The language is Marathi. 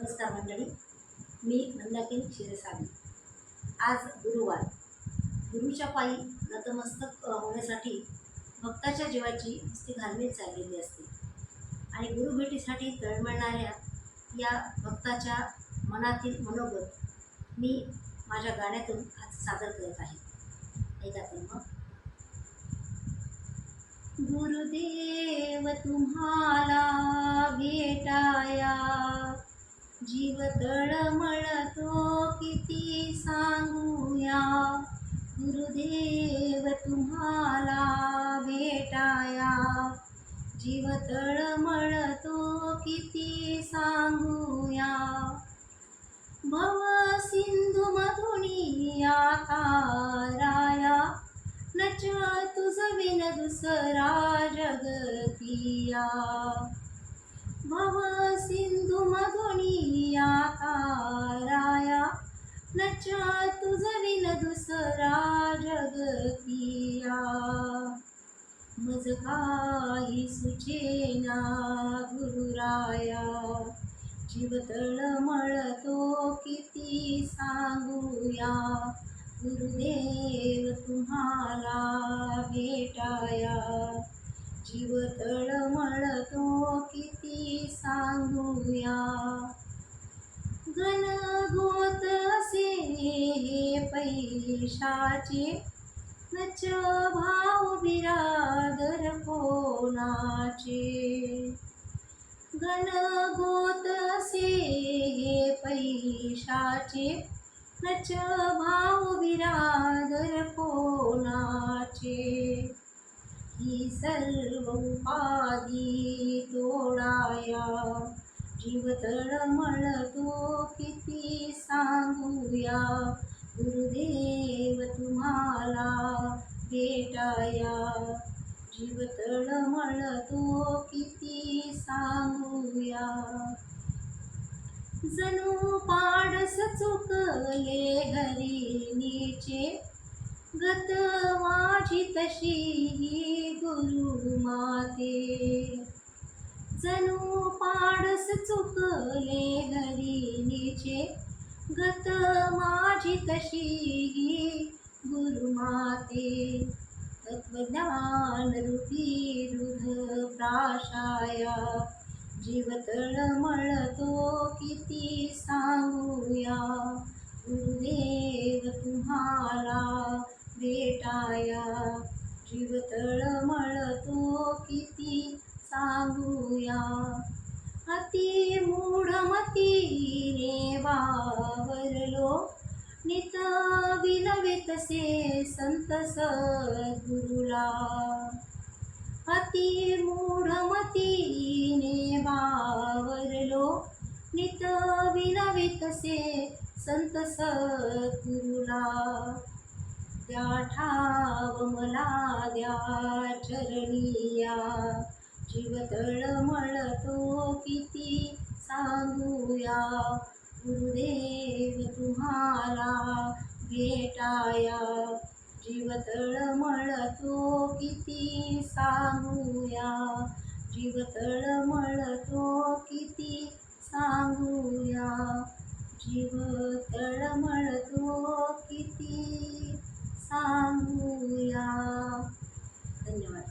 नमस्कार मंडळी, मी मंदाकिनी क्षीरसागर। आज गुरुवार, गुरुच्या पायी नतमस्तक होण्यासाठी भक्ताच्या जीवाची नुसती घालमेल चाललेली असते आणि गुरुभेटीसाठी तळमळणाऱ्या या भक्ताच्या मनातील मनोगत मी माझ्या गाण्यातून आज सादर करत आहे। ऐका तर मग। गुरुदेव तुम्हाला भेटाया जीव तळमळतो किती सांगूया। गुरुदेव तुम्हाला भेटाया जीव तळमळतो किती सांगूया। भव सिंधू मधुनी आता राया नच तुझ विन दुसरा जगतिया। भव सिंधू मधुनी आता राया नच तुझ विन दुसरा जगतिया। मज काही सुचेना गुरुराया जीव तळमळतो किती सांगूया। गुरुदेव तुम्हाला भेटाया जीव तळमळतो किती सांगूया। घनघोत असे हे पैशाचे नच भाव बिरादर कोणाचे। घनघोत असे हे पैशाचे नच भाव बिरादर कोणाचे। ही सर्व उपाधी तोडाया जीव तळमळतो किती सांगूया। गुरुदेव तुम्हाला भेटाया जीव तळमळतो किती सांगूया। जणू पाडस चुकले हरिणीचे गत माझी तशी ही गुरुमाते। जणू पाडस चुकले हरिणीचे गत माझी तशी ही गुरुमाते। तत्वज्ञान रूपी दूध प्राशाया जीव तळमळतो किती सांगूया। गुरुदेव तुम्हाला भेटाया जीव तळमळतो किती सांगूया। अति मूढमतीने वावरलो नित विनवितसे संत सद्गुरुला। अति मूढमतीने वावरलो नित विनवितसे संत सद्गुरुला। द्या ठाव मला द्या चरणिया जीव तळमळतो किती सांगूया। गुरुदेव तुम्हाला भेटाया जीव तळमळतो किती सांगूया। जीव तळमळतो किती सांगूया। जीव तळमळतो किती सांगूया। धन्यवाद।